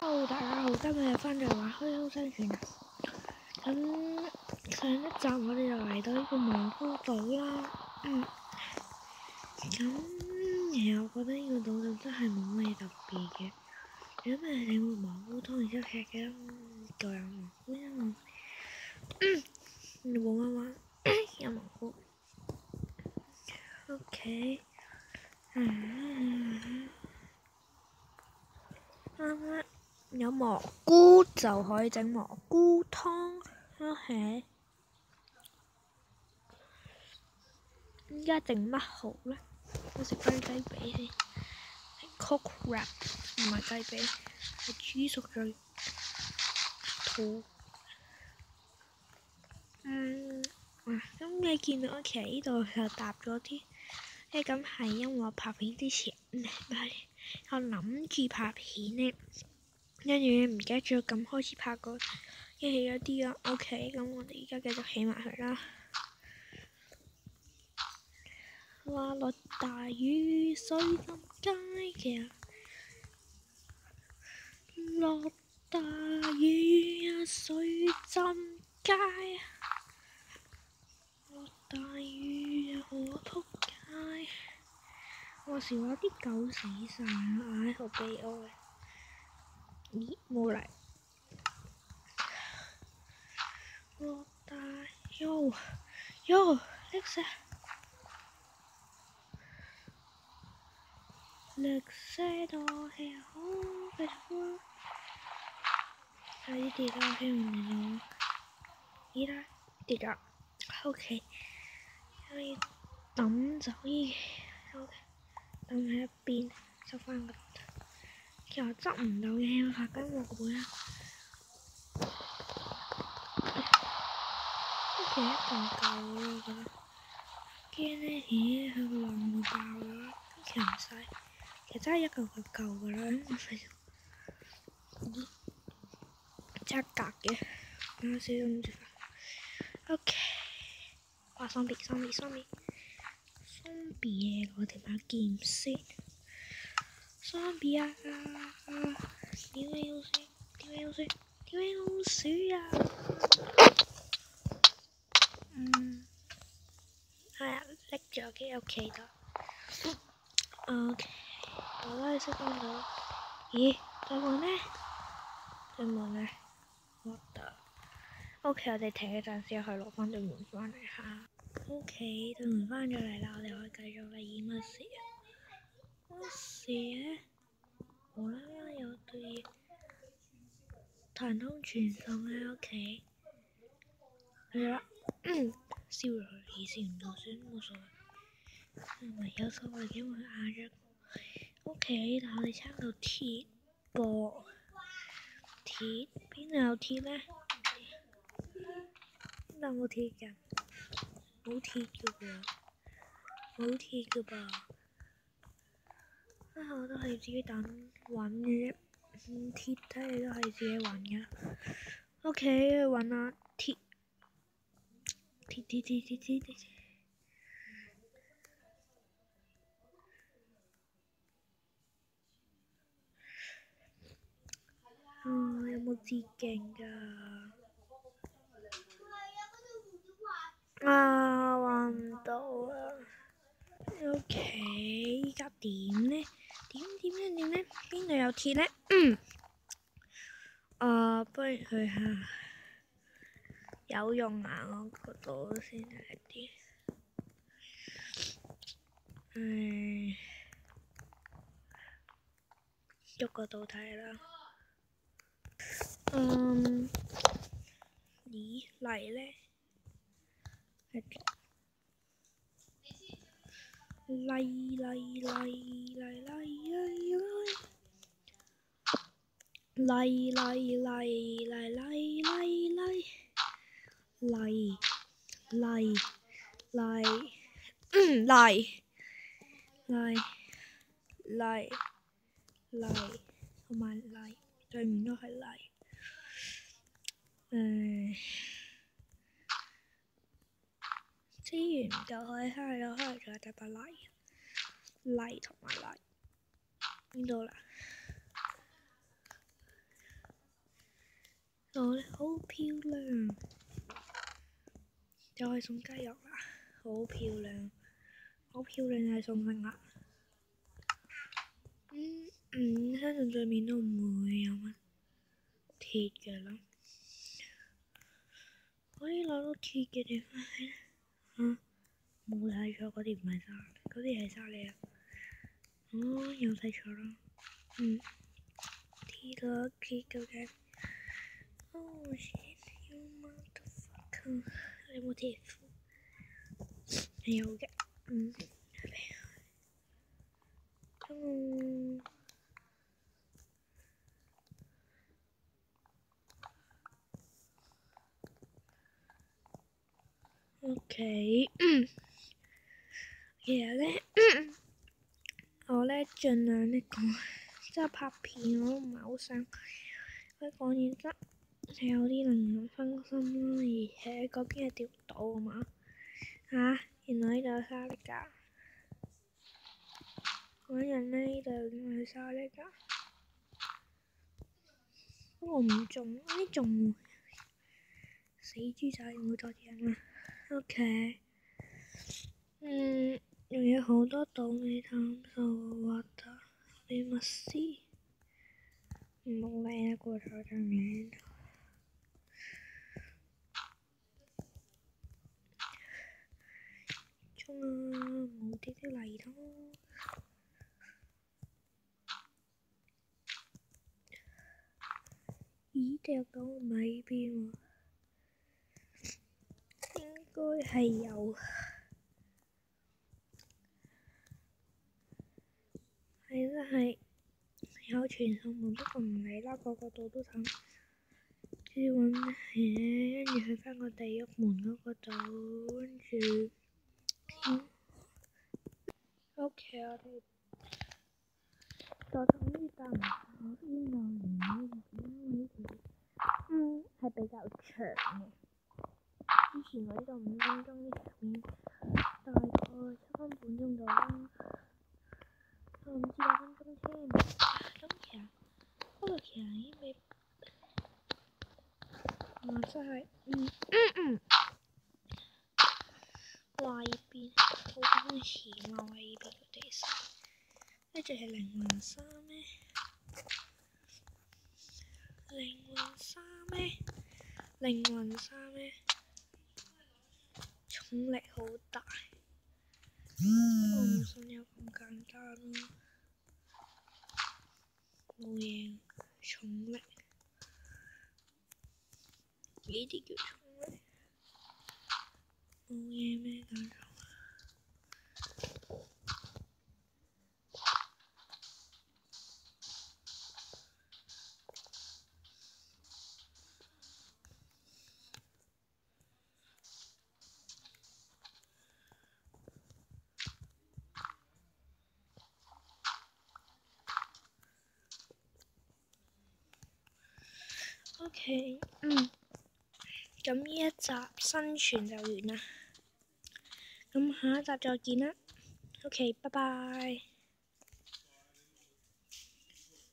Hello，大家好，今日又翻嚟玩《虛空生存》啦。咁上一集我哋就嚟到呢個蘑菇島啦。咁其實我覺得呢個島就真係冇咩特別嘅，因為你會蘑菇湯，然之後食嘅就有蘑菇，因為你冇乜玩有蘑菇。OK，啱啱有蘑菇就可以整蘑菇湯。OK，依家整乜好咧？我食翻雞髀先，係 cook wrap 唔係雞髀，係豬熟最肚。咁你見到其實呢度就搭咗啲，咁係因為我拍片之前，我諗住拍片咧，跟住唔記得咗咁開始拍過，一起咗啲啦。OK，咁我哋而家繼續起埋佢啦。話落大雨，水浸街嘅，落大雨啊，水浸街，落大雨啊，我仆街。話時話啲狗死晒啦，唉，好悲哀。咦，冇嚟。落大喲，叻石。綠色多氣好嘅風，快啲跌啦！希望你依家跌咗 ，OK，可以抌走依，OK，抌喺一邊，收翻個。其實執唔到嘅，我拍緊幕會啊。其實一嚿嚿咯，我覺得。驚呢，佢個浪會爆咗，其實唔使。其實真係一嚿嚿噶啦，我費事。咦，真係格嘅，有少少唔知法。OK， 哇，zombie，我哋把劍先。zombie 啊！點解要死啊？係啊，拎咗嘅屋企度。OK， 我都係識翻到。咦，對門呢？我得。OK， 我哋停一陣先，去攞翻對門翻嚟嚇。OK， 對門翻咗嚟啦，我哋可以繼續啦。咦，乜事啊？無啦啦有對彈通傳送喺屋企。係啦，燒咗佢先唔到先，冇所謂。唔係有所謂嘅，因為壓咗。OK， 但我哋差唔多鐵噃。鐵邊度有鐵呢？邊度冇鐵㗎？冇鐵㗎噃。我都係自己揾嘅，鐵睇嚟都係自己揾嘅。OK， 去揾下鐵。有冇捷徑㗎？揾唔到啊。OK， 依家點呢？點呢？邊度有鐵呢？不如去下有用啊！我嗰度先係啲。喐個度睇啦。咦，嚟呢？同埋泥，對面都係泥。資源唔夠可以開咗，仲有大把泥同埋泥。邊度啦？我哋好漂亮，就係送雞肉啦，好漂亮，好漂亮就係送食啦。相信上面都唔會有乜鐵嘅啦。可以攞到鐵嘅地方係咧？冇睇錯，嗰啲唔係沙，嗰啲係沙嚟啊！又睇錯啦。鐵嘅。Oh shit! You motherfucker! 你有冇鐵褲？有嘅。OK。其實咧，我咧盡量呢講，即係拍片我都唔係好想，因為講嘢真係有啲令人分心啦，而且嗰邊係釣唔到啊嘛。原來呢度有沙粒㗎，嗰人呢，呢度有沙粒㗎，不過唔中，呢中死豬仔唔會再贏啦。OK。仲有好多島未探索，我覺得你乜事？唔好理啦，過咗就完。衝啊！冇啲啲嚟咯。咦？掉到唔喺呢邊喎，應該係有。係真係有傳送門，不過唔理啦，個個島都等。跟住揾嘢，跟住去返個地獄門嗰個島，跟住OK，我哋就總之搭唔到邊度嚟呢？因為係比較長嘅。之前我呢度5分鐘，呢邊大概7分半鐘到啦。唔知8分鐘添。咁其實已經俾真係哇！呢邊好危險啊！呢邊個地勢，呢隻係靈魂沙咩？靈魂沙咩？重力好大，我唔信有咁簡單咯。冇嘢，重力呢啲叫重力，冇嘢咩咁重。OK，咁呢一集生存就完啦，咁下一集再見啦。OK，拜拜。